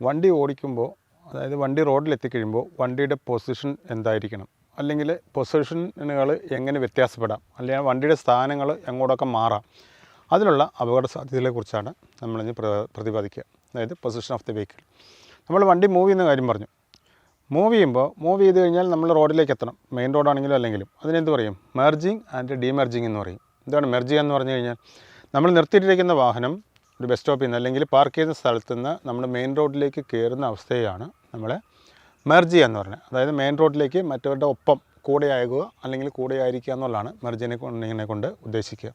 വണ്ടി ഓടിക്കുമ്പോൾ, അതായത് വണ്ടി റോഡിലെത്തിക്കഴിയുമ്പോൾ വണ്ടിയുടെ പൊസിഷൻ എന്തായിരിക്കണം, അല്ലെങ്കിൽ പൊസിഷനുകൾ എങ്ങനെ വ്യത്യാസപ്പെടാം, അല്ലെങ്കിൽ വണ്ടിയുടെ സ്ഥാനങ്ങൾ എങ്ങോട്ടൊക്കെ മാറാം, അതിനുള്ള അപകട സാധ്യതകളെക്കുറിച്ചാണ് നമ്മളിന്ന് പ്രതിപാദിക്കുക. അതായത് പൊസിഷൻ ഓഫ് ദി വെഹിക്കിൾ. നമ്മൾ വണ്ടി മൂവ് ചെയ്യുന്ന കാര്യം പറഞ്ഞു. മൂവ് ചെയ്ത് കഴിഞ്ഞാൽ നമ്മൾ റോഡിലേക്ക് എത്തണം, മെയിൻ റോഡാണെങ്കിലും അല്ലെങ്കിലും. അതിനെന്ത് പറയും? മെർജിങ് ആൻഡ് ഡീമെർജിങ് എന്ന് പറയും. എന്താണ് മെർജിങ് എന്ന് പറഞ്ഞു കഴിഞ്ഞാൽ, നമ്മൾ നിർത്തിയിട്ടിരിക്കുന്ന വാഹനം ഒരു ബസ് സ്റ്റോപ്പിൽ നിന്ന് അല്ലെങ്കിൽ പാർക്ക് ചെയ്യുന്ന സ്ഥലത്ത് നിന്ന് നമ്മൾ മെയിൻ റോഡിലേക്ക് കയറുന്ന അവസ്ഥയാണ് നമ്മൾ മെർജ് ചെയ്യുക എന്ന് പറഞ്ഞത്. അതായത് മെയിൻ റോഡിലേക്ക് മറ്റവരുടെ ഒപ്പം കൂടെയാകുക അല്ലെങ്കിൽ കൂടെയായിരിക്കുക എന്നുള്ളതാണ് മെർജിനെ കൊണ്ട് ഉദ്ദേശിക്കുക.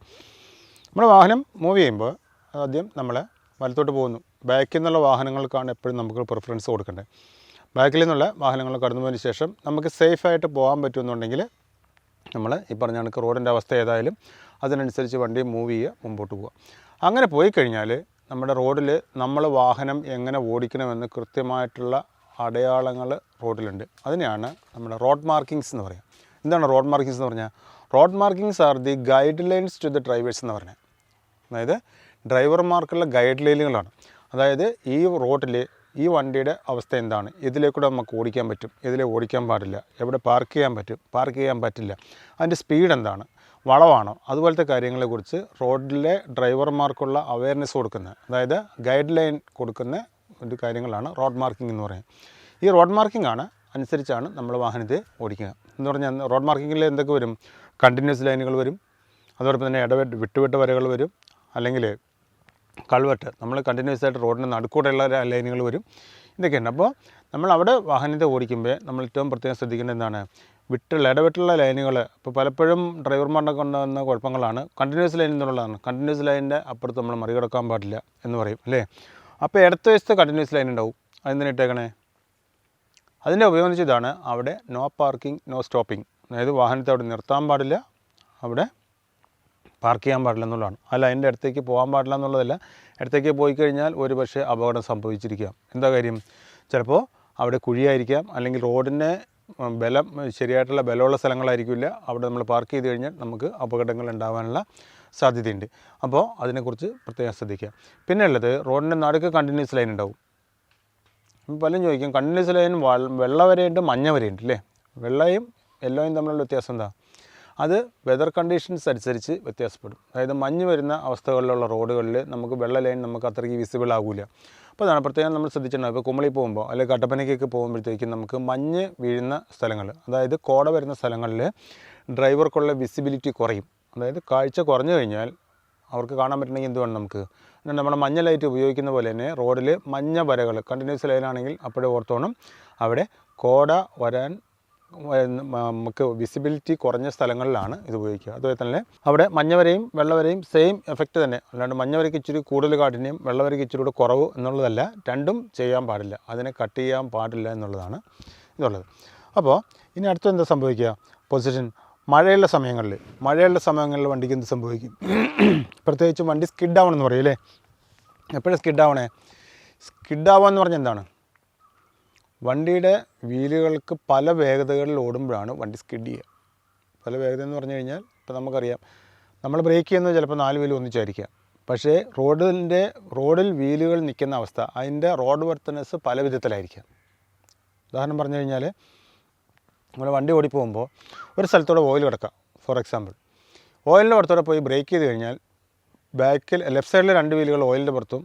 നമ്മുടെ വാഹനം മൂവ് ചെയ്യുമ്പോൾ ആദ്യം നമ്മൾ വലത്തോട്ട് പോകുന്നു. ബാക്കിൽ നിന്നുള്ള വാഹനങ്ങൾക്കാണ് എപ്പോഴും നമുക്ക് പ്രിഫറൻസ് കൊടുക്കേണ്ടത്. ബാക്കിൽ നിന്നുള്ള വാഹനങ്ങൾ കടന്നു പോയതിന് ശേഷം നമുക്ക് സേഫായിട്ട് പോകാൻ പറ്റുമെന്നുണ്ടെങ്കിൽ നമ്മൾ ഈ പറഞ്ഞ കണക്ക് റോഡിൻ്റെ അവസ്ഥ ഏതായാലും അതിനനുസരിച്ച് വണ്ടി മൂവ് ചെയ്യുക, മുമ്പോട്ട് പോവുക. അങ്ങനെ പോയി കഴിഞ്ഞാൽ നമ്മുടെ റോഡിൽ നമ്മൾ വാഹനം എങ്ങനെ ഓടിക്കണമെന്ന് കൃത്യമായിട്ടുള്ള അടയാളങ്ങൾ റോഡിലുണ്ട്. അതിനെയാണ് നമ്മുടെ റോഡ് മാർക്കിങ്സ് എന്ന് പറയുക. എന്താണ് റോഡ് മാർക്കിങ്സ് എന്ന് പറഞ്ഞാൽ? Road markings are the guide lines to the drivers എന്ന് പറഞ്ഞത്. അതായത് ഡ്രൈവർമാർക്കുള്ള ഗൈഡ് ലൈനുകളാണ്. അതായത് ഈ റോഡിൽ ഈ വണ്ടിയുടെ അവസ്ഥ എന്താണ്, ഇതിലേക്കൂടെ നമുക്ക് ഓടിക്കാൻ പറ്റും, ഇതിലേ ഓടിക്കാൻ പാടില്ല, എവിടെ പാർക്ക് ചെയ്യാൻ പറ്റും, പാർക്ക് ചെയ്യാൻ പറ്റില്ല, അതിൻ്റെ സ്പീഡ് എന്താണ്, വളവാണോ, അതുപോലത്തെ കാര്യങ്ങളെക്കുറിച്ച് റോഡിലെ ഡ്രൈവർമാർക്കുള്ള അവയർനെസ് കൊടുക്കുന്ന, അതായത് ഗൈഡ് ലൈൻ കൊടുക്കുന്ന ഒരു കാര്യങ്ങളാണ് റോഡ് മാർക്കിംഗ് എന്ന് പറയുന്നത്. ഈ റോഡ് മാർക്കിംഗ് ആണ് അനുസരിച്ചാണ് നമ്മൾ വാഹനത്തെ ഓടിക്കുക. എന്ന് പറഞ്ഞാൽ റോഡ് മാർക്കിങ്ങിൽ എന്തൊക്കെ വരും? കണ്ടിന്യൂസ് ലൈനുകൾ വരും, അതോടൊപ്പം തന്നെ വിട്ടുവിട്ട വരകൾ വരും, അല്ലെങ്കിൽ കൾവെട്ട്, നമ്മൾ കണ്ടിന്യൂസ് ആയിട്ട് റോഡിന് നടുക്കൂടെയുള്ള ലൈനുകൾ വരും. ഇതൊക്കെയുണ്ട്. അപ്പോൾ നമ്മൾ അവിടെ വാഹനത്തെ ഓടിക്കുമ്പോൾ നമ്മൾ ഏറ്റവും പ്രത്യേകം ശ്രദ്ധിക്കേണ്ടത് എന്താണ്? ഇടവിട്ടുള്ള ലൈനുകൾ. ഇപ്പോൾ പലപ്പോഴും ഡ്രൈവർമാരുടെ കൊണ്ടുവന്ന കുഴപ്പങ്ങളാണ് കണ്ടിന്യൂസ് ലൈൻ എന്നുള്ളതാണ്. കണ്ടിന്യൂസ് ലൈനിൻ്റെ അപ്പുറത്ത് നമ്മൾ മറികടക്കാൻ പാടില്ല എന്ന് പറയും, അല്ലേ? അപ്പോൾ ഇടത്ത് വശത്ത് കണ്ടിന്യൂസ് ലൈൻ ഉണ്ടാവും. അതെന്തിനാ ഇട്ടേക്കണേ? അതിൻ്റെ ഉപയോഗിച്ച് ഇതാണ് അവിടെ നോ പാർക്കിംഗ് നോ സ്റ്റോപ്പിംഗ്. അതായത് വാഹനത്തെ അവിടെ നിർത്താൻ പാടില്ല, അവിടെ പാർക്ക് ചെയ്യാൻ പാടില്ല എന്നുള്ളതാണ്. അല്ല അതിൻ്റെ അടുത്തേക്ക് പോകാൻ പാടില്ല എന്നുള്ളതല്ല. അടുത്തേക്ക് പോയി കഴിഞ്ഞാൽ ഒരു പക്ഷേ അപകടം സംഭവിച്ചിരിക്കാം. എന്താ കാര്യം? ചിലപ്പോൾ അവിടെ കുഴിയായിരിക്കാം, അല്ലെങ്കിൽ റോഡിന് ശരിയായിട്ടുള്ള ബലമുള്ള സ്ഥലങ്ങളായിരിക്കില്ല. അവിടെ നമ്മൾ പാർക്ക് ചെയ്ത് കഴിഞ്ഞാൽ നമുക്ക് അപകടങ്ങൾ ഉണ്ടാകാനുള്ള സാധ്യതയുണ്ട്. അപ്പോൾ അതിനെക്കുറിച്ച് പ്രത്യേകം ശ്രദ്ധിക്കുക. പിന്നെ ഉള്ളത് റോഡിൻ്റെ നടുക്ക് കണ്ടിന്യൂസ് ലൈൻ ഉണ്ടാവും. പലരും ചോദിക്കും, കണ്ടിന്യൂസ് ലൈൻ വെള്ള വരെയുണ്ട്, മഞ്ഞ വരെയുണ്ട്, അല്ലേ? വെള്ളയും യെല്ലോയും തമ്മിലുള്ള വ്യത്യാസം എന്താ? അത് വെതർ കണ്ടീഷൻസ് അനുസരിച്ച് വ്യത്യാസപ്പെടും. അതായത് മഞ്ഞ് വരുന്ന അവസ്ഥകളിലുള്ള റോഡുകളിൽ നമുക്ക് വെള്ള ലൈൻ നമുക്ക് അത്രയ്ക്ക് വിസിബിൾ ആകില്ല. അപ്പോൾ അതാണ് പ്രത്യേകം നമ്മൾ ശ്രദ്ധിച്ചിട്ടുണ്ടാകും. ഇപ്പോൾ കുമളി പോകുമ്പോൾ അല്ലെങ്കിൽ കട്ടപ്പനയ്ക്കൊക്കെ പോകുമ്പോഴത്തേക്കും നമുക്ക് മഞ്ഞ് വീഴുന്ന സ്ഥലങ്ങൾ, അതായത് കോട വരുന്ന സ്ഥലങ്ങളിൽ ഡ്രൈവർക്കുള്ള വിസിബിലിറ്റി കുറയും. അതായത് കാഴ്ച കുറഞ്ഞു കഴിഞ്ഞാൽ അവർക്ക് കാണാൻ പറ്റണമെങ്കിൽ എന്ത് വേണം? നമുക്ക് നമ്മുടെ മഞ്ഞ ലൈറ്റ് ഉപയോഗിക്കുന്ന പോലെ തന്നെ റോഡിൽ മഞ്ഞ വരകൾ കണ്ടിന്യൂസ് ലൈനാണെങ്കിൽ അപ്പോഴേ ഓർത്തോണം അവിടെ കോട വരാൻ നമുക്ക് വിസിബിലിറ്റി കുറഞ്ഞ സ്ഥലങ്ങളിലാണ് ഇത് ഉപയോഗിക്കുക. അതുപോലെ തന്നെ അവിടെ മഞ്ഞവരെയും വെള്ളവരെയും സെയിം എഫക്റ്റ് തന്നെ. അല്ലാണ്ട് മഞ്ഞവരയ്ക്ക് ഇച്ചിരി കൂടുതൽ കാഠിന്യം, വെള്ളവരയ്ക്ക് ഇച്ചിരി കൂടെ കുറവ് എന്നുള്ളതല്ല. രണ്ടും ചെയ്യാൻ പാടില്ല, അതിനെ കട്ട് ചെയ്യാൻ പാടില്ല എന്നുള്ളതാണ് ഇതുള്ളത്. അപ്പോൾ ഇനി അടുത്ത് എന്താ സംഭവിക്കുക? പൊസിഷൻ മഴയുള്ള സമയങ്ങളിൽ വണ്ടിക്ക് എന്ത് സംഭവിക്കും? പ്രത്യേകിച്ച് വണ്ടി സ്കിഡാവണമെന്ന് പറയും, അല്ലേ? എപ്പോഴും സ്കിഡാവണേ? സ്കിഡാവുക എന്ന് പറഞ്ഞാൽ എന്താണ്? വണ്ടിയുടെ വീലുകൾക്ക് പല വേഗതകളിൽ ഓടുമ്പോഴാണ് വണ്ടി സ്കിഡ് ചെയ്യുക. പല വേഗത എന്ന് പറഞ്ഞു കഴിഞ്ഞാൽ ഇപ്പോൾ നമുക്കറിയാം, നമ്മൾ ബ്രേക്ക് ചെയ്യുന്നത് ചിലപ്പോൾ 4 വീല് ഒന്നിച്ചായിരിക്കാം. പക്ഷേ റോഡിൽ വീലുകൾ നിൽക്കുന്ന അവസ്ഥ, അതിൻ്റെ റോഡ് വർത്തനസ് പല വിധത്തിലായിരിക്കാം. ഉദാഹരണം പറഞ്ഞു കഴിഞ്ഞാൽ, നമ്മൾ വണ്ടി ഓടിപ്പോകുമ്പോൾ ഒരു സ്ഥലത്തൂടെ ഓയിൽ കിടക്കാം. ഫോർ എക്സാമ്പിൾ, ഓയിലിൻ്റെ പുറത്തൂടെ പോയി ബ്രേക്ക് ചെയ്ത് കഴിഞ്ഞാൽ ലെഫ്റ്റ് സൈഡിൽ 2 വീലുകൾ ഓയിലിൻ്റെ പുറത്തും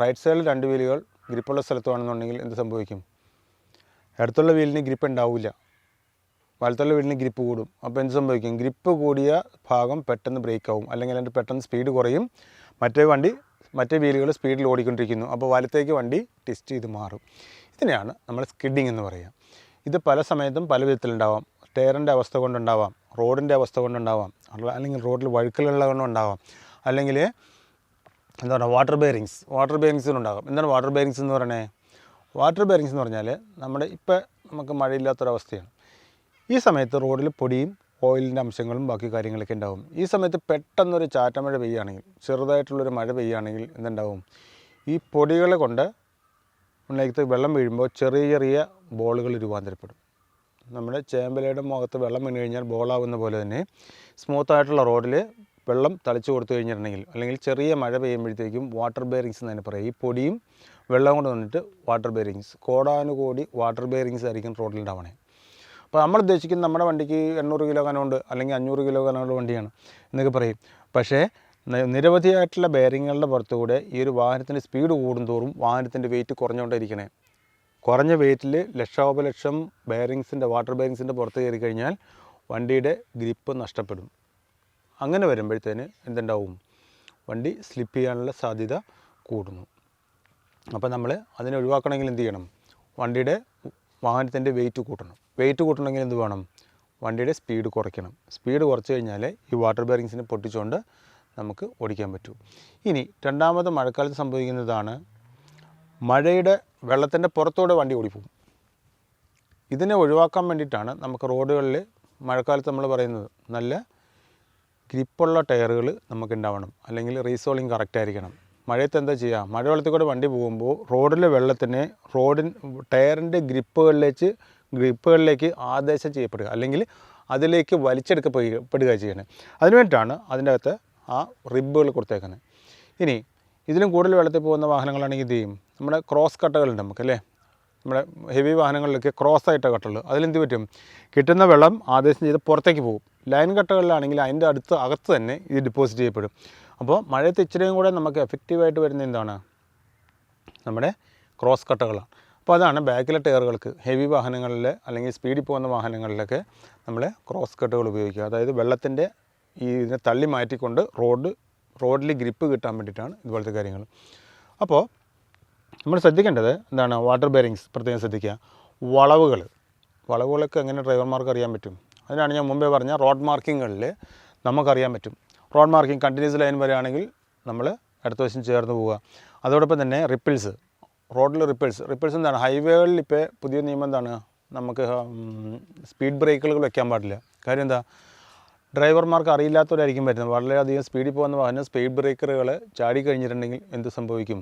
റൈറ്റ് സൈഡിൽ 2 വീലുകൾ ഗ്രിപ്പുള്ള സ്ഥലത്തുമാണെന്നുണ്ടെങ്കിൽ എന്ത് സംഭവിക്കും? അടുത്തുള്ള വീലിന് ഗ്രിപ്പ് ഉണ്ടാവില്ല, വലത്തുള്ള വീലിന് ഗ്രിപ്പ് കൂടും. അപ്പോൾ എന്ത് സംഭവിക്കും? ഗ്രിപ്പ് കൂടിയ ഭാഗം പെട്ടെന്ന് ബ്രേക്ക് ആവും, അല്ലെങ്കിൽ അതിൻ്റെ പെട്ടെന്ന് സ്പീഡ് കുറയും. മറ്റേ വീലുകൾ സ്പീഡിൽ ഓടിക്കൊണ്ടിരിക്കുന്നു. അപ്പോൾ വലത്തേക്ക് വണ്ടി ട്വിസ്റ്റ് ചെയ്ത് മാറും. ഇതിനെയാണ് നമ്മൾ സ്കിഡിങ് എന്ന് പറയുക. ഇത് പല സമയത്തും പല വിധത്തിലുണ്ടാവാം. ടയറിൻ്റെ അവസ്ഥ കൊണ്ടുണ്ടാവാം, റോഡിൻ്റെ അവസ്ഥ കൊണ്ടുണ്ടാവാം, അല്ലെങ്കിൽ റോഡിൽ വഴുക്കലുള്ള കൊണ്ടുണ്ടാവാം, അല്ലെങ്കിൽ എന്താ പറയുക വാട്ടർ ബെയറിങ്സിനുണ്ടാകാം. എന്താണ് വാട്ടർ ബെയറിങ്സ് എന്ന് പറയണേ? വാട്ടർ ബെയറിങ്സ് എന്ന് പറഞ്ഞാൽ നമുക്ക് മഴയില്ലാത്തൊരവസ്ഥയാണ്. ഈ സമയത്ത് റോഡിൽ പൊടിയും ഓയിലിൻ്റെ അംശങ്ങളും ബാക്കി കാര്യങ്ങളൊക്കെ ഉണ്ടാവും. ഈ സമയത്ത് പെട്ടെന്നൊരു ചാറ്റമഴ പെയ്യുകയാണെങ്കിൽ, ചെറുതായിട്ടുള്ളൊരു മഴ പെയ്യുകയാണെങ്കിൽ എന്തുണ്ടാവും? ഈ പൊടികളെ കൊണ്ട് ഉള്ളിലേക്ക് വെള്ളം വീഴുമ്പോൾ ചെറിയ ബോളുകൾ രൂപാന്തരപ്പെടും. നമ്മുടെ ചേമ്പലയുടെ മുഖത്ത് വെള്ളം വീണ് കഴിഞ്ഞാൽ ബോളാവുന്ന പോലെ തന്നെ സ്മൂത്തായിട്ടുള്ള റോഡിൽ വെള്ളം തളിച്ചു കൊടുത്തു കഴിഞ്ഞിട്ടുണ്ടെങ്കിൽ, അല്ലെങ്കിൽ ചെറിയ മഴ പെയ്യുമ്പോഴത്തേക്കും വാട്ടർ ബെയറിങ്സ് എന്ന് തന്നെ പറയും. ഈ പൊടിയും വെള്ളം കൊണ്ട് വന്നിട്ട് വാട്ടർ ബെയറിങ്സ്, കോടാനുകോടി വാട്ടർ ബെയറിങ്സ് ആയിരിക്കും റോഡിലുണ്ടാവണേ. അപ്പോൾ നമ്മൾ ഉദ്ദേശിക്കുന്നത് നമ്മുടെ വണ്ടിക്ക് 800 കിലോ കനമുണ്ട് അല്ലെങ്കിൽ 500 കിലോ കനമുള്ള വണ്ടിയാണ് എന്നൊക്കെ പറയും. പക്ഷേ നിരവധിയായിട്ടുള്ള ബെയറിങ്ങുകളുടെ പുറത്തുകൂടെ ഈ ഒരു വാഹനത്തിൻ്റെ സ്പീഡ് കൂടുന്തോറും വാഹനത്തിൻ്റെ വെയിറ്റ് കുറഞ്ഞുകൊണ്ടിരിക്കണേ. കുറഞ്ഞ വെയിറ്റിൽ ലക്ഷോപലക്ഷം ബെയറിങ്സിൻ്റെ വാട്ടർ ബെയറിങ്സിൻ്റെ പുറത്ത് കയറി കഴിഞ്ഞാൽ വണ്ടിയുടെ ഗ്രിപ്പ് നഷ്ടപ്പെടും. അങ്ങനെ വരുമ്പോഴത്തേന് എന്തുണ്ടാവും, വണ്ടി സ്ലിപ്പ് ചെയ്യാനുള്ള സാധ്യത കൂടുന്നു. അപ്പോൾ നമ്മൾ അതിനെ ഒഴിവാക്കണമെങ്കിൽ എന്ത് ചെയ്യണം, വാഹനത്തിൻ്റെ വെയിറ്റ് കൂട്ടണം. വെയിറ്റ് കൂട്ടണമെങ്കിൽ എന്ത് വേണം, വണ്ടിയുടെ സ്പീഡ് കുറയ്ക്കണം. സ്പീഡ് കുറച്ച് കഴിഞ്ഞാൽ ഈ വാട്ടർ ബെയറിങ്സിനെ പൊട്ടിച്ചുകൊണ്ട് നമുക്ക് ഓടിക്കാൻ പറ്റൂ. ഇനി രണ്ടാമത് മഴക്കാലത്ത് സംഭവിക്കുന്നതാണ്, മഴയുടെ വെള്ളത്തിൻ്റെ പുറത്തൂടെ വണ്ടി ഓടിപ്പോകും. ഇതിനെ ഒഴിവാക്കാൻ വേണ്ടിയിട്ടാണ് നമുക്ക് റോഡുകളിൽ മഴക്കാലത്ത് നമ്മൾ പറയുന്നത് നല്ല ഗ്രിപ്പുള്ള ടയറുകൾ നമുക്ക് ഉണ്ടാവണം, അല്ലെങ്കിൽ റീസോളിങ് കറക്റ്റ് ആയിരിക്കണം. മഴയത്ത് എന്താ ചെയ്യുക, മഴവെള്ളത്തിൽ കൂടെ വണ്ടി പോകുമ്പോൾ റോഡിലെ വെള്ളത്തിനെ ടയറിൻ്റെ ഗ്രിപ്പുകളിലേക്ക് ആദേശം ചെയ്യപ്പെടുക, അല്ലെങ്കിൽ അതിലേക്ക് വലിച്ചെടുക്കപ്പെടുക ചെയ്യണേ. അതിന് വേണ്ടിയിട്ടാണ് അതിൻ്റെ അകത്ത് ആ റിബുകൾ കൊടുത്തേക്കുന്നത്. ഇനി ഇതിലും കൂടുതൽ വെള്ളത്തിൽ പോകുന്ന വാഹനങ്ങളാണെങ്കിൽ ഇത് ചെയ്യും, നമ്മുടെ ക്രോസ് കട്ടകളുണ്ട് നമുക്കല്ലേ, നമ്മുടെ ഹെവി വാഹനങ്ങളിലൊക്കെ ക്രോസ് ആയിട്ട കട്ടകൾ, അതിലെന്ത് പറ്റും, കിട്ടുന്ന വെള്ളം ആദേശം ചെയ്ത് പുറത്തേക്ക് പോകും. ലൈൻ കട്ടകളിലാണെങ്കിൽ അതിൻ്റെ അകത്ത് തന്നെ ഇത് ഡിപ്പോസിറ്റ് ചെയ്യപ്പെടും. അപ്പോൾ മഴയത്ത് ഇച്ചിരിയും കൂടെ നമുക്ക് എഫക്റ്റീവായിട്ട് വരുന്ന എന്താണ്, നമ്മുടെ ക്രോസ് കട്ടകളാണ്. അപ്പോൾ അതാണ് ബാക്കിലെ ടയറുകൾക്ക് ഹെവി വാഹനങ്ങളിൽ അല്ലെങ്കിൽ സ്പീഡിൽ പോകുന്ന വാഹനങ്ങളിലൊക്കെ നമ്മൾ ക്രോസ് കട്ടുകൾ ഉപയോഗിക്കുക. അതായത് വെള്ളത്തിൻ്റെ ഇതിനെ തള്ളി മാറ്റിക്കൊണ്ട് റോഡിൽ ഗ്രിപ്പ് കിട്ടാൻ വേണ്ടിയിട്ടാണ് ഇതുപോലത്തെ കാര്യങ്ങൾ. അപ്പോൾ നമ്മൾ ശ്രദ്ധിക്കേണ്ടത് എന്താണ്, വാട്ടർ ബെയറിങ്സ് പ്രത്യേകം ശ്രദ്ധിക്കുക. വളവുകളൊക്കെ എങ്ങനെ ഡ്രൈവർമാർക്ക് അറിയാൻ പറ്റും, അതിനാണ് ഞാൻ മുമ്പേ പറഞ്ഞ റോഡ് മാർക്കിങ്ങുകളിൽ നമുക്കറിയാൻ പറ്റും. റോഡ് മാർക്കിംഗ് കണ്ടിന്യൂസ് ലൈൻ വരെയാണെങ്കിൽ നമ്മൾ അടുത്ത വശം ചേർന്ന് പോവുക. അതോടൊപ്പം തന്നെ റോഡിൽ റിപ്പിൾസ് എന്താണ്, ഹൈവേകളിൽ ഇപ്പോൾ പുതിയ നിയമം എന്താണ്, നമുക്ക് സ്പീഡ് ബ്രേക്കുകൾ വെക്കാൻ പാടില്ല. കാര്യം എന്താ, ഡ്രൈവർമാർക്ക് അറിയില്ലാത്തവരായിരിക്കും വരുന്നത്. വളരെയധികം സ്പീഡിൽ പോകുന്ന വാഹനം സ്പീഡ് ബ്രേക്കറുകൾ ചാടി കഴിഞ്ഞിട്ടുണ്ടെങ്കിൽ എന്ത് സംഭവിക്കും,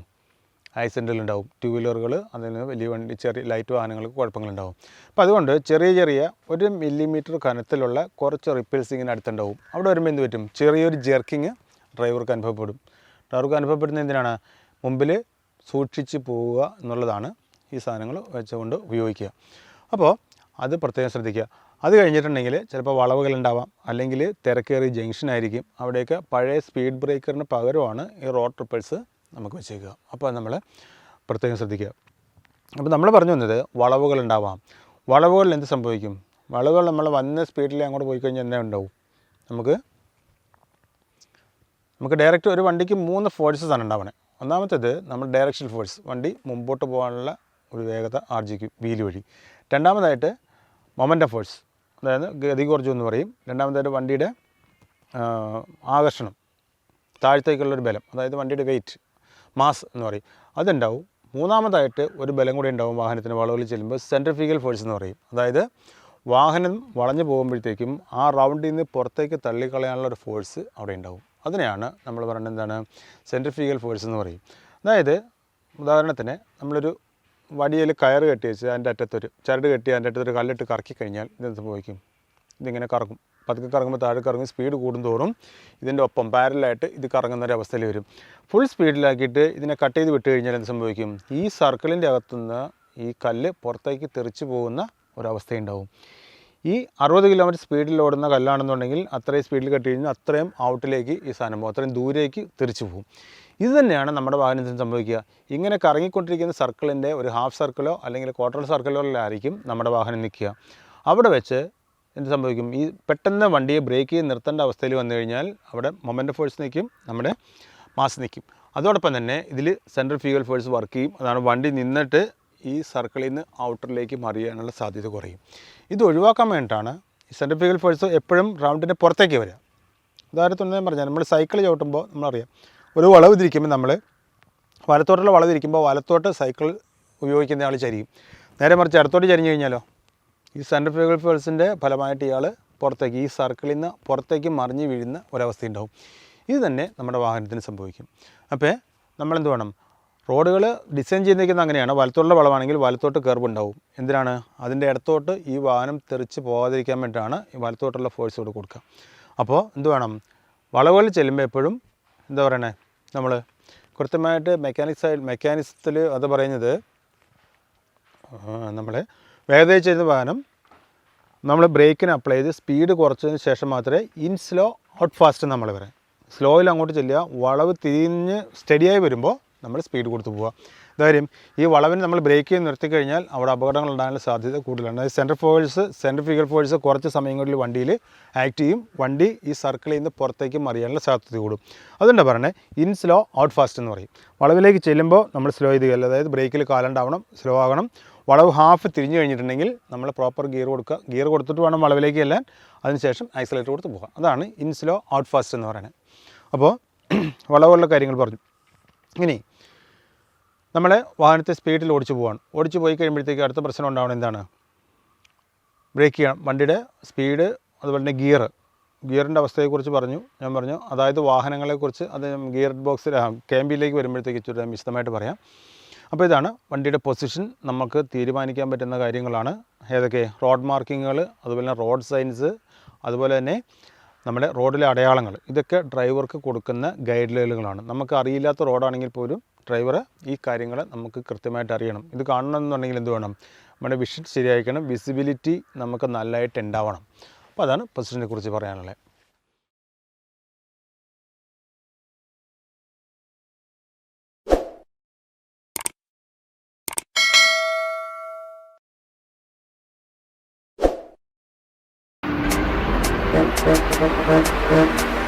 ആക്സിഡൻറ്റുകളുണ്ടാവും. 2 വീലറുകൾ, അതിന് വലിയ വണ്ടി, ചെറിയ ലൈറ്റ് വാഹനങ്ങൾക്ക് കുഴപ്പങ്ങളുണ്ടാവും. അപ്പോൾ അതുകൊണ്ട് ചെറിയ 1 മില്ലിമീറ്റർ കനത്തിലുള്ള കുറച്ച് റിപ്പിൾസ് ഇങ്ങനെ അടുത്തുണ്ടാവും. അവിടെ വരുമ്പോൾ എന്ത് പറ്റും, ചെറിയൊരു ജെർക്കിങ് ഡ്രൈവർക്ക് അനുഭവപ്പെടുന്ന എന്തിനാണ്, മുമ്പിൽ സൂക്ഷിച്ച് പോവുക എന്നുള്ളതാണ് ഈ സാധനങ്ങൾ വെച്ചുകൊണ്ട് ഉപയോഗിക്കുക. അപ്പോൾ അത് പ്രത്യേകം ശ്രദ്ധിക്കുക. അത് കഴിഞ്ഞിട്ടുണ്ടെങ്കിൽ ചിലപ്പോൾ വളവുകളുണ്ടാവാം, അല്ലെങ്കിൽ തിരക്കേറിയ ജംഗ്ഷൻ ആയിരിക്കും. അവിടെയൊക്കെ പഴയ സ്പീഡ് ബ്രേക്കറിന് പകരമാണ് ഈ റോഡ് റിപ്പിൾസ് നമുക്ക് വെച്ചേക്കുക. അപ്പോൾ നമ്മൾ പ്രത്യേകം ശ്രദ്ധിക്കുക. അപ്പോൾ നമ്മൾ പറഞ്ഞു വന്നത് വളവുകളുണ്ടാവാം. വളവുകളിൽ എന്ത് സംഭവിക്കും, വളവുകൾ നമ്മൾ വന്ന സ്പീഡിൽ അങ്ങോട്ട് പോയി കഴിഞ്ഞാൽ എന്നാ ഉണ്ടാവും, നമുക്ക് ഡയറക്റ്റ് ഒരു വണ്ടിക്ക് 3 ഫോഴ്സസ് ആണ് ഉണ്ടാവണേ. ഒന്നാമത്തേത് നമ്മൾ ഡയറക്ഷൻ ഫോഴ്സ്, വണ്ടി മുമ്പോട്ട് പോകാനുള്ള ഒരു വേഗത ആർജിക്കും വീല് വഴി. രണ്ടാമതായിട്ട് മൊമെൻ്റം ഫോഴ്സ്, അതായത് ഗതികോർജ്ജം എന്ന് പറയും. രണ്ടാമതായിട്ട് വണ്ടിയുടെ ആകർഷണം, താഴത്തേക്കുള്ളൊരു ബലം, അതായത് വണ്ടിയുടെ വെയിറ്റ്, മാസ് എന്ന് പറയും, അതുണ്ടാവും. മൂന്നാമതായിട്ട് ഒരു ബലം കൂടി ഉണ്ടാവും വാഹനത്തിന് വളവിൽ ചെല്ലുമ്പോൾ, സെൻട്രിഫ്യൂഗൽ ഫോഴ്സ് എന്ന് പറയും. അതായത് വാഹനം വളഞ്ഞു പോകുമ്പോഴത്തേക്കും ആ റൗണ്ടിൽ നിന്ന് പുറത്തേക്ക് തള്ളിക്കളയാനുള്ള ഒരു ഫോഴ്സ് അവിടെ ഉണ്ടാവും. അതിനെയാണ് നമ്മൾ പറയുന്നത് എന്താണ്, സെൻട്രിഫ്യൂഗൽ ഫോഴ്സ് എന്ന് പറയും. അതായത് ഉദാഹരണത്തിന് നമ്മളൊരു വടിയിൽ കയറ് കെട്ടി വെച്ച് അതിൻ്റെ അറ്റത്തൊരു ചരട് കെട്ടി അതിൻ്റെ അറ്റത്തൊരു കല്ലിട്ട് കറക്കി കഴിഞ്ഞാൽ ഇതെന്ത് സംഭവിക്കും, ഇതിങ്ങനെ കറങ്ങും. പതുക്കെ കറങ്ങുമ്പോൾ താഴെ കറങ്ങും. സ്പീഡ് കൂടുന്തോറും ഇതിൻ്റെ ഒപ്പം പാരലായിട്ട് ഇത് കറങ്ങുന്നൊരവസ്ഥയിൽ വരും. ഫുൾ സ്പീഡിലാക്കിയിട്ട് ഇതിനെ കട്ട് ചെയ്ത് വിട്ട് കഴിഞ്ഞാൽ എന്ത് സംഭവിക്കും, ഈ സർക്കിളിൻ്റെ അകത്തുനിന്ന് ഈ കല്ല് പുറത്തേക്ക് തെറിച്ച് പോകുന്ന ഒരവസ്ഥയുണ്ടാവും. ഈ 60 കിലോമീറ്റർ സ്പീഡിൽ ഓടുന്ന കല്ലാണെന്നുണ്ടെങ്കിൽ അത്രയും സ്പീഡിൽ കട്ട് കഴിഞ്ഞാൽ അത്രയും ഔട്ടിലേക്ക് ഈ സാധനം പോകും, അത്രയും ദൂരേക്ക് തെറിച്ച് പോകും. ഇത് തന്നെയാണ് നമ്മുടെ വാഹനത്തിന് സംഭവിക്കുക. ഇങ്ങനെ കറങ്ങിക്കൊണ്ടിരിക്കുന്ന സർക്കിളിൻ്റെ ഒരു ഹാഫ് സർക്കിളോ അല്ലെങ്കിൽ ക്വാർട്ടർ സർക്കിളിലായിരിക്കും നമ്മുടെ വാഹനം നിൽക്കുക. അവിടെ വെച്ച് എന്ത് സംഭവിക്കും, ഈ പെട്ടെന്ന് വണ്ടിയെ ബ്രേക്ക് ചെയ്ത് നിർത്തേണ്ട അവസ്ഥയിൽ വന്നു കഴിഞ്ഞാൽ അവിടെ മൊമെൻ്റം ഫോഴ്സ് നിൽക്കും, നമ്മുടെ മാസ് നിൽക്കും. അതോടൊപ്പം തന്നെ ഇതിൽ സെൻട്രിഫ്യൂഗൽ ഫോഴ്സ് വർക്ക് ചെയ്യും. അതാണ് വണ്ടി നിന്നിട്ട് ഈ സർക്കിളിൽ നിന്ന് ഔട്ടറിലേക്ക് മറിയാനുള്ള സാധ്യത കുറയും. ഇത് ഒഴിവാക്കാൻ വേണ്ടിയിട്ടാണ് ഈ സെൻട്രിഫ്യൂഗൽ ഫോഴ്സ് എപ്പോഴും റൗണ്ടിൻ്റെ പുറത്തേക്ക് വരിക. ഉദാഹരണത്തിന് ഞാൻ പറഞ്ഞാൽ നമ്മൾ സൈക്കിൾ ചവിട്ടുമ്പോൾ നമ്മളറിയാം, ഒരു വളവ് തിരിക്കുമ്പോൾ നമ്മൾ വലത്തോട്ടുള്ള വളവ് തിരിക്കുമ്പോൾ വലത്തോട്ട് സൈക്കിൾ ഉപയോഗിക്കുന്ന ആൾ ചരിയും. നേരെ മറിച്ച് ഇടത്തോട്ട് ചരിഞ്ഞു കഴിഞ്ഞാലോ ഈ സെൻട്രിഫ്യൂഗൽ ഫോഴ്സിൻ്റെ ഫലമായിട്ട് ഇയാൾ പുറത്തേക്ക് ഈ സർക്കിളിൽ നിന്ന് പുറത്തേക്ക് മറിഞ്ഞ് വീഴുന്ന ഒരവസ്ഥയുണ്ടാവും. ഇത് തന്നെ നമ്മുടെ വാഹനത്തിന് സംഭവിക്കും. അപ്പോൾ നമ്മളെന്ത് വേണം, റോഡുകൾ ഡിസൈൻ ചെയ്തിരിക്കുന്നത് അങ്ങനെയാണ്. വലത്തോട്ടുള്ള വളവാണെങ്കിൽ വലത്തോട്ട് കർവ് ഉണ്ടാവും. എന്തിനാണ്, അതിൻ്റെ ഇടത്തോട്ട് ഈ വാഹനം തെറിച്ച് പോകാതിരിക്കാൻ വേണ്ടിയിട്ടാണ് ഈ വലത്തോട്ടുള്ള ഫോഴ്സ് കൂടെ കൊടുക്കുക. അപ്പോൾ എന്ത് വേണം, വളവുകളിൽ ചെല്ലുമ്പോൾ എപ്പോഴും എന്താ പറയണേ, നമ്മൾ കൃത്യമായിട്ട് മെക്കാനിസത്തിൽ അത് പറയുന്നത് നമ്മൾ വേഗത ചെയ്യുന്ന വാഹനം നമ്മൾ ബ്രേക്കിന് അപ്ലൈ ചെയ്ത് സ്പീഡ് കുറച്ചതിന് ശേഷം മാത്രമേ ഇൻ സ്ലോ ഔട്ട് ഫാസ്റ്റ് നമ്മൾ പറയാം. സ്ലോയിൽ അങ്ങോട്ട് ചെല്ലുക, വളവ് തിരിഞ്ഞ് സ്റ്റഡിയായി വരുമ്പോൾ നമ്മൾ സ്പീഡ് കൊടുത്ത് പോവുക. കാര്യം ഈ വളവിന് നമ്മൾ ബ്രേക്ക് ചെയ്ത് നിർത്തിക്കഴിഞ്ഞാൽ അവിടെ അപകടങ്ങൾ ഉണ്ടാകാനുള്ള സാധ്യത കൂടുതലാണ്. അതായത് സെൻട്രിഫ്യൂഗൽ ഫോഴ്സ് കുറച്ച് സമയങ്ങളിൽ വണ്ടിയിൽ ആക്ട് ചെയ്യും, വണ്ടി ഈ സർക്കിളിൽ നിന്ന് പുറത്തേക്ക് മറിയാനുള്ള സാധ്യത കൂടും. അതുകൊണ്ട് പറഞ്ഞത് ഇൻ സ്ലോ ഔട്ട് ഫാസ്റ്റ് എന്ന് പറയും. വളവിലേക്ക് ചെല്ലുമ്പോൾ നമ്മൾ സ്ലോ ചെയ്ത് കയറുക, അതായത് ബ്രേക്കിൽ കാലുണ്ടാവണം, സ്ലോ ആകണം. വളവ് ഹാഫ് തിരിഞ്ഞു കഴിഞ്ഞിട്ടുണ്ടെങ്കിൽ നമ്മൾ പ്രോപ്പർ ഗിയർ കൊടുക്കുക, ഗിയർ കൊടുത്തിട്ട് വേണം വളവിലേക്ക് ചെല്ലാൻ, അതിനുശേഷം ആക്സിലേറ്റർ കൊടുത്ത് പോകാം. അതാണ് ഇൻ സ്ലോ ഔട്ട് ഫാസ്റ്റ് എന്ന് പറയുന്നത്. അപ്പോൾ വളവുള്ള കാര്യങ്ങൾ പറഞ്ഞു. ഇനി നമ്മൾ വാഹനത്തെ സ്പീഡിൽ ഓടിച്ചു പോയി കഴിയുമ്പോഴത്തേക്ക് അടുത്ത പ്രശ്നം ഉണ്ടാവണം എന്താണ്? ബ്രേക്ക് ചെയ്യണം. വണ്ടിയുടെ സ്പീഡ്, അതുപോലെ തന്നെ ഗിയറിൻ്റെ അവസ്ഥയെക്കുറിച്ച് ഞാൻ പറഞ്ഞു. അതായത് വാഹനങ്ങളെക്കുറിച്ച് അത് ഗിയർ ബോക്സിൽ KMBയിലേക്ക് വരുമ്പോഴത്തേക്ക് ഇച്ചിരി വിശദമായിട്ട് പറയാം. അപ്പോൾ ഇതാണ് വണ്ടിയുടെ പൊസിഷൻ നമുക്ക് തീരുമാനിക്കാൻ പറ്റുന്ന കാര്യങ്ങളാണ്. ഏതൊക്കെ? റോഡ് മാർക്കിങ്ങുകൾ, അതുപോലെ തന്നെ റോഡ് സൈൻസ്, അതുപോലെ തന്നെ നമ്മുടെ റോഡിലെ അടയാളങ്ങൾ. ഇതൊക്കെ ഡ്രൈവർക്ക് കൊടുക്കുന്ന ഗൈഡ് ലൈനുകളാണ്. നമുക്ക് അറിയില്ലാത്ത റോഡാണെങ്കിൽ പോലും ഡ്രൈവർ ഈ കാര്യങ്ങൾ നമുക്ക് കൃത്യമായിട്ട് അറിയണം. ഇത് കാണണമെന്നുണ്ടെങ്കിൽ എന്ത് വേണം? നമ്മുടെ വിഷൻ ശരിയായിരിക്കണം, വിസിബിലിറ്റി നമുക്ക് നല്ലതായിട്ട് ഉണ്ടാവണം. അപ്പോൾ അതാണ് പൊസിഷനെ കുറിച്ച് പറയാനുള്ളത്. Thank you.